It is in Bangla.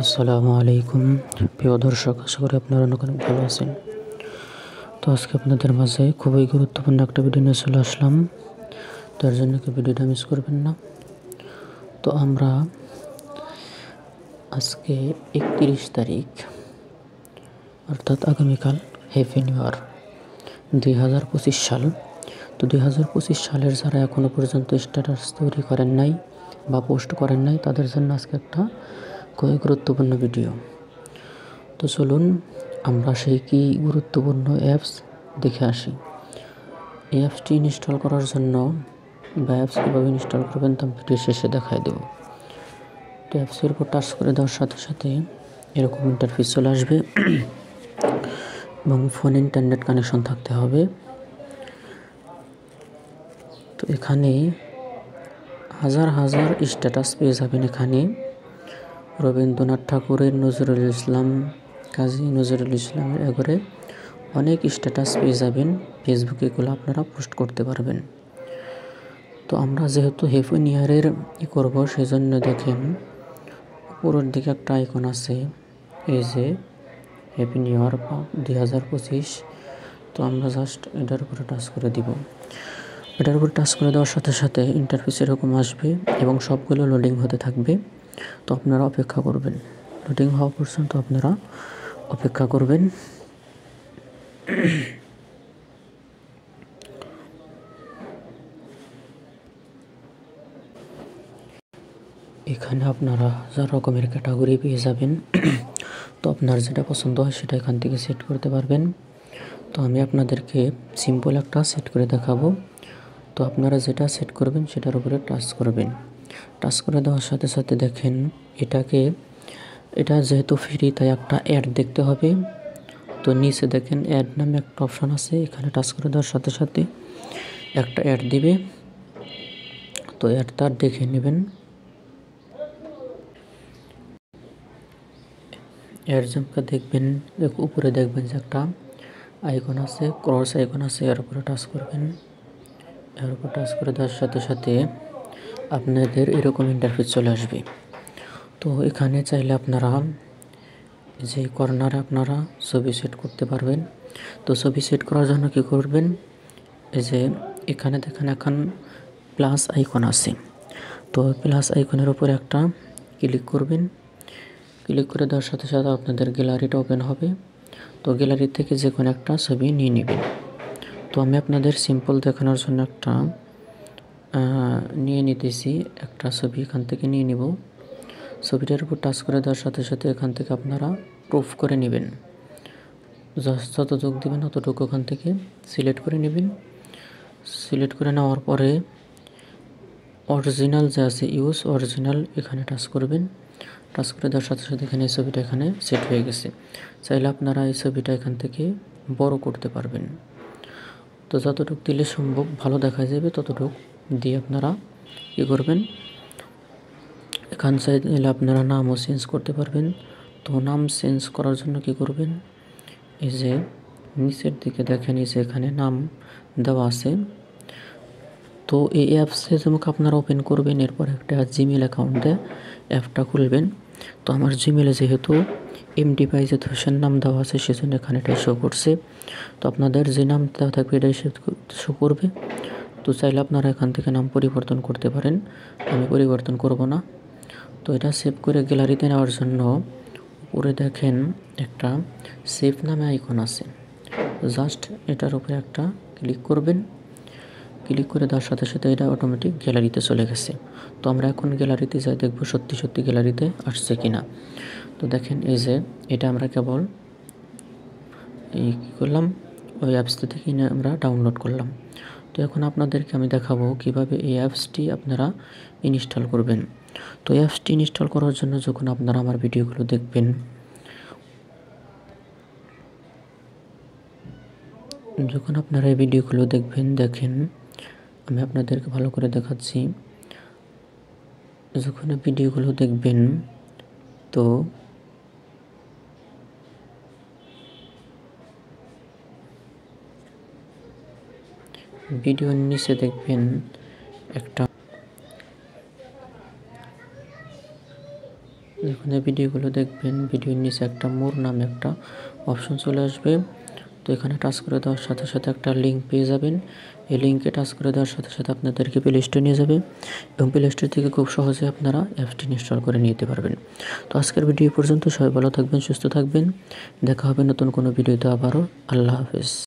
আসসালামু আলাইকুম প্রিয় দর্শক, আশা করি আপনারা অনেক ভালো আছেন। তো আজকে আপনাদের মাঝে খুবই গুরুত্বপূর্ণ একটা ভিডিও নিয়ে চলে আসলাম। তার জন্য কি ভিডিওটা মিস করবেন না। তো আমরা আজকে 31 তারিখ অর্থাৎ আগামীকাল হ্যাপি নিউ ইয়ার 2025 সাল। তো 2025 সালের যারা এখনও পর্যন্ত স্ট্যাটাস তৈরি করেন নাই বা পোস্ট করেন নাই, তাদের জন্য আজকে একটা খুবই গুরুত্বপূর্ণ ভিডিও। তো চলুন আমরা সেই কি গুরুত্বপূর্ণ অ্যাপস দেখে আসি। এই অ্যাপসটি ইনস্টল করার জন্য বা অ্যাপস কীভাবে ইনস্টল করবেন তা ভিডিও শেষে দেখাই দেব। তো অ্যাপসের উপর টাচ করে দেওয়ার সাথে সাথে এরকম ইন্টারফেস চলে আসবে এবং ফোনে ইন্টারনেট কানেকশন থাকতে হবে। তো এখানে হাজার হাজার স্ট্যাটাস পেয়ে যাবেন। এখানে রবীন্দ্রনাথ ঠাকুরের, নজরুল ইসলাম, কাজী নজরুল ইসলামের এগরে অনেক স্ট্যাটাস পেয়ে যাবেন। ফেসবুকে এগুলো আপনারা পোস্ট করতে পারবেন। তো আমরা যেহেতু হ্যাপি নিউ ইয়ারের করবো, সেই জন্য দেখেন উপরের দিকে একটা আইকন আছে, এই যে হ্যাপি নিউ ইয়ার 2025। তো আমরা জাস্ট এটার উপরে টাচ করে দিব। এটার উপরে টাচ করে দেওয়ার সাথে সাথে ইন্টারফেস এরকম আসবে এবং সবগুলো লোডিং হতে থাকবে। তো আপনারা অপেক্ষা করবেন, লোডিং হওয়া পর্যন্ত আপনারা অপেক্ষা করবেন। এখানে আপনারা যা রকমের ক্যাটাগরি পেয়ে যাবেন। তো আপনার যেটা পছন্দ হয় সেটা এখান থেকে সেট করতে পারবেন। তো আমি আপনাদেরকে সিম্পল একটা সেট করে দেখাবো। তো আপনারা যেটা সেট করবেন সেটার উপরে টাচ করবেন। টাচ করে দেওয়ার সাথে সাথে দেখেন এটা যেহেতু ফ্রি, তাই একটা অ্যাড দেখতে হবে। তো নিচে দেখেন অ্যাড নামে একটা অপশান আছে, এখানে টাচ করে দেওয়ার সাথে সাথে একটা অ্যাড দিবে। তো অ্যাডটা দেখে নেবেন। এর জন্য দেখবেন উপরে দেখবেন যে একটা আইকন আছে, ক্রস আইকন আছে, এর উপরে টাচ করবেন। এর উপর টাচ করে দেওয়ার সাথে সাথে আপনাদের এরকম ইন্টারফেস চলে আসবে। তো এখানে চাইলে আপনারা যে কর্নারে আপনারা ছবি সেট করতে পারবেন। তো ছবি সেট করার জন্য কি করবেন, এই যে এখানে দেখেন এখন প্লাস আইকন আছে। তো প্লাস আইকনের উপরে একটা ক্লিক করবেন। ক্লিক করে দেওয়ার সাথে সাথে আপনাদের গ্যালারিটা ওপেন হবে। তো গ্যালারি থেকে যে কোনো একটা ছবি নিয়ে নেবেন। তো আমি আপনাদের সিম্পল দেখানোর জন্য একটা নিয়ে নিতেছি, একটা ছবি এখান থেকে নিয়ে নিব। ছবিটার উপর টাচ করে দেওয়ার সাথে সাথে এখান থেকে আপনারা প্রুফ করে নেবেন। যতটুকু দেবেন ততটুকু ওখান থেকে সিলেক্ট করে নেবেন। সিলেক্ট করে নেওয়ার পরে অরিজিনাল যে আছে ইউজ অরিজিনাল, এখানে টাচ করবেন। টাচ করে দেওয়ার সাথে সাথে এখানে এই ছবিটা এখানে সেট হয়ে গেছে। চাইলে আপনারা এই ছবিটা এখান থেকে বড় করতে পারবেন। তো যতটুকু দিলে সম্ভব ভালো দেখা যাবে ততটুকু দিয়ে আপনারা কী করবেন, এখান চাইলে আপনারা নামও চেঞ্জ করতে পারবেন। তো নাম চেঞ্জ করার জন্য কি করবেন, এই যে নিচের দিকে দেখেন এই যে এখানে নাম দেওয়া আছে। তো এই অ্যাপসে যেমন আপনারা ওপেন করবেন, এরপর একটা জিমেল অ্যাকাউন্টে অ্যাপটা খুলবেন। তো আমার জিমেলে যেহেতু এমডি পাইজেদ হোসেন নাম দেওয়া আছে, সেজন্য এখানে এটাই শো করছে। তো আপনাদের যে নাম দেওয়া থাকবে এটাই শো করবে। তো চাইলে আপনারা এখান থেকে নাম পরিবর্তন করতে পারেন, আমি পরিবর্তন করব না। তো এটা সেভ করে গ্যালারিতে নেওয়ার জন্য উপরে দেখেন একটা সেভ নামে আইকন আছে, জাস্ট এটার উপরে একটা ক্লিক করবেন। ক্লিক করে দেওয়ার সাথে সাথে এটা অটোমেটিক গ্যালারিতে চলে গেছে। তো আমরা এখন গ্যালারিতে যাই, দেখব সত্যি সত্যি গ্যালারিতে আসছে কিনা। তো দেখেন এই যে এটা আমরা কেবল এই কী করলাম, ওই অ্যাপসটি থেকে আমরা ডাউনলোড করলাম। তো এখন আপনাদেরকে আমি দেখাবো কিভাবে এই অ্যাপসটি আপনারা ইনস্টল করবেন। তো অ্যাপসটি ইনস্টল করার জন্য যখন আপনারা আমার ভিডিওগুলো দেখবেন, যখন আপনারা এই ভিডিওগুলো দেখবেন, দেখেন আমি আপনাদেরকে ভালো করে দেখাচ্ছি। যখন ভিডিওগুলো দেখবেন, তো ভিডিওর নিচে দেখবেন একটা যখনই ভিডিওগুলো দেখবেন ভিডিওর নিচে একটা মোর নামে একটা অপশন চলে আসবে। তো এখানে টাচ করে দেওয়ার সাথে সাথে একটা লিঙ্ক পেয়ে যাবেন। এই লিঙ্কে টাচ করে দেওয়ার সাথে সাথে আপনাদেরকে প্লে স্টোরে নিয়ে যাবে এবং প্লে স্টোর থেকে খুব সহজে আপনারা অ্যাপসটি ইনস্টল করে নিতে পারবেন। তো আজকের ভিডিও পর্যন্ত, সবাই ভালো থাকবেন, সুস্থ থাকবেন। দেখা হবে নতুন কোনো ভিডিওতে আবারও। আল্লাহ হাফেজ।